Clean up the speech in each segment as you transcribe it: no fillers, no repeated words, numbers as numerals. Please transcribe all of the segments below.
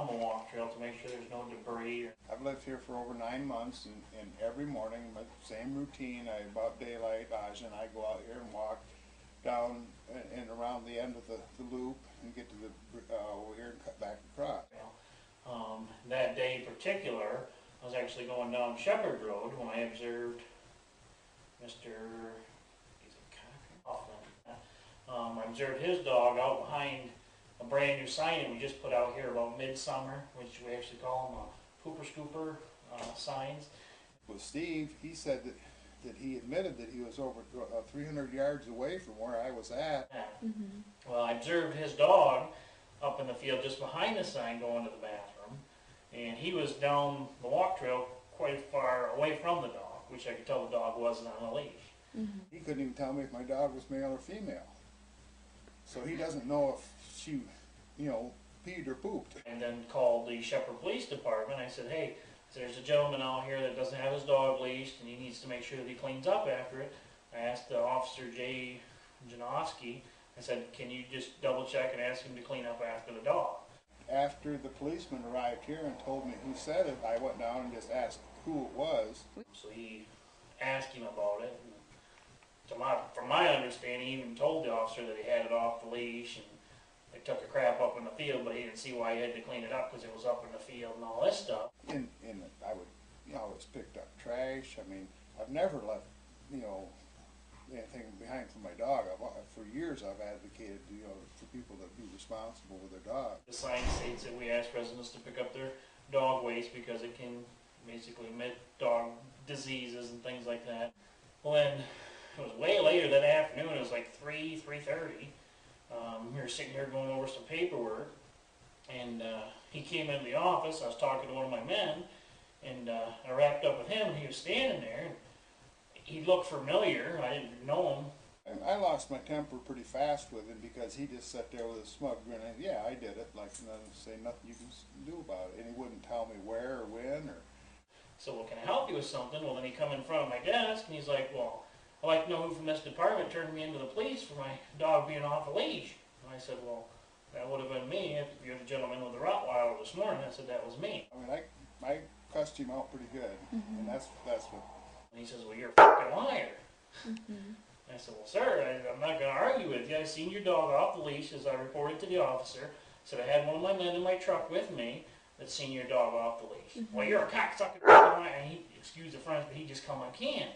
the walk trail to make sure there's no debris. I've lived here for over 9 months, and every morning, my same routine. About daylight, Aja and I go out here and walk down and around the end of the loop and get to the over here and cut back across. That day in particular, I was actually going down Shepherd Road when I observed Mr. Hoffman. I observed his dog out behind a brand new sign that we just put out here about midsummer, which we actually call them pooper scooper signs. With Steve, he said that he admitted that he was over 300 yards away from where I was at. Yeah. Well, I observed his dog up in the field just behind the sign going to the bathroom, and he was down the walk trail quite far away from the dog, which I could tell the dog wasn't on a leash. He couldn't even tell me if my dog was male or female. So he doesn't know if she, peed or pooped. And then called the Shepherd Police Department. I said, hey, there's a gentleman out here that doesn't have his dog leashed and he needs to make sure that he cleans up after it. I asked Officer Jay Janowski, I said, can you just double check and ask him to clean up after the dog? After the policeman arrived here and told me who said it, I went down and just asked who it was. So he asked him about it. And from my understanding, he even told the officer that he had it off the leash and they took a crap up in the field, but he didn't see why he had to clean it up because it was up in the field and all this stuff. And I would, always picked up trash. I mean, I've never left, anything behind for my dog. For years I've advocated, for people to be responsible with their dog. The sign states that we ask residents to pick up their dog waste because it can basically emit dog diseases and things like that. When it was way later that afternoon, it was like 3:30. We were sitting here going over some paperwork, and he came into the office. I was talking to one of my men, and I wrapped up with him, and he was standing there. And he looked familiar. I didn't know him. And I lost my temper pretty fast with him because he just sat there with a smug grin and, yeah, I did it, like say nothing you can do about it. And he wouldn't tell me where or when. So, well, can I help you with something? Well, then he come in front of my desk, and he's like, well, I'd like to know who from this department turned me into the police for my dog being off a leash. And I said, well, that would have been me if you're the gentleman with the Rottweiler this morning. I said, that was me. I mean, I cussed him out pretty good, and that's what. And he says, well, you're a fucking liar. I said, well, sir, I'm not going to argue with you. I seen your dog off the leash as I reported to the officer. I said, I had one of my men in my truck with me that seen your dog off the leash. Well, you're a cocksucking fucking liar. And he, excuse the French, but he just come on can.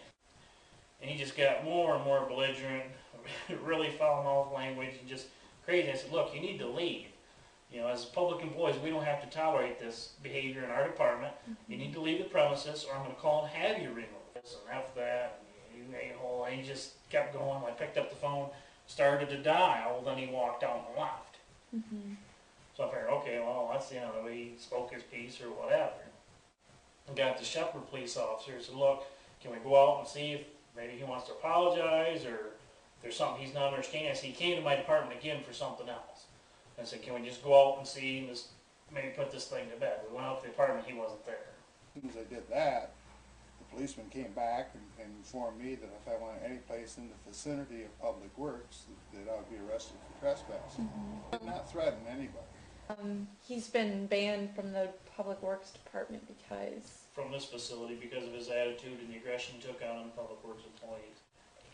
And he just got more and more belligerent, really foul-mouthed language, and just crazy. I said, look, you need to leave. As public employees, we don't have to tolerate this behavior in our department. You need to leave the premises, or I'm going to call and have you removed. So after that, you a-hole, and he just kept going. I picked up the phone, started to dial, then he walked out and left. So I figured, okay, well, that's the end of it. He spoke his piece or whatever. I got the Shepherd police officer and said, look, can we go out and see if maybe he wants to apologize or if there's something he's not understanding? I said, he came to my department again for something else. I said, can we just go out and see and just maybe put this thing to bed? We went out to the apartment, he wasn't there. As soon as I did that, the policeman came back and informed me that if I went any place in the vicinity of Public Works, that I would be arrested for trespassing. Did not threaten anybody. He's been banned from the Public Works Department because... From this facility because of his attitude and the aggression he took out on Public Works employees.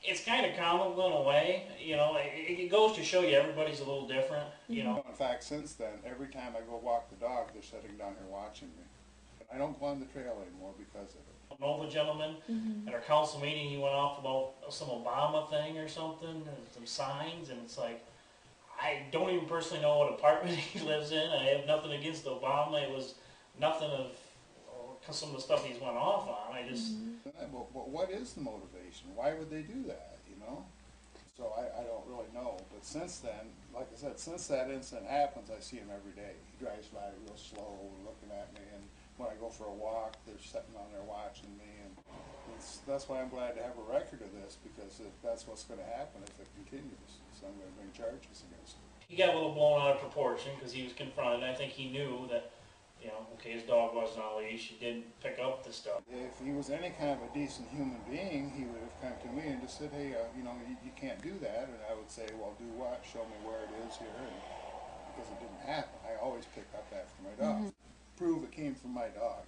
It's kind of comical in a way, it goes to show you everybody's a little different, In fact, since then, every time I go walk the dog, they're sitting down here watching me. I don't go on the trail anymore because of it. I know the gentleman at our council meeting, he went off about some Obama thing or something, and some signs, and it's like, I don't even personally know what apartment he lives in. I have nothing against Obama. It was nothing of some of the stuff he's went off on. I just... But what is the motivation? Why would they do that, So I don't really know. But since then, like I said, since that incident happens, I see him every day. He drives by real slow, looking at me, and when I go for a walk, they're sitting on there watching me. And that's why I'm glad to have a record of this, because that's what's going to happen if it continues. So I'm going to bring charges against him. He got a little blown out of proportion because he was confronted. I think he knew that, okay, his dog wasn't on a leash. He didn't pick up the stuff. If he was any kind of a decent human being, he would have come to me and just said, hey, you can't do that. And I would say, well, do what? Show me where it is here. And because it didn't happen. I always pick up after my dog. Prove it came from my dog.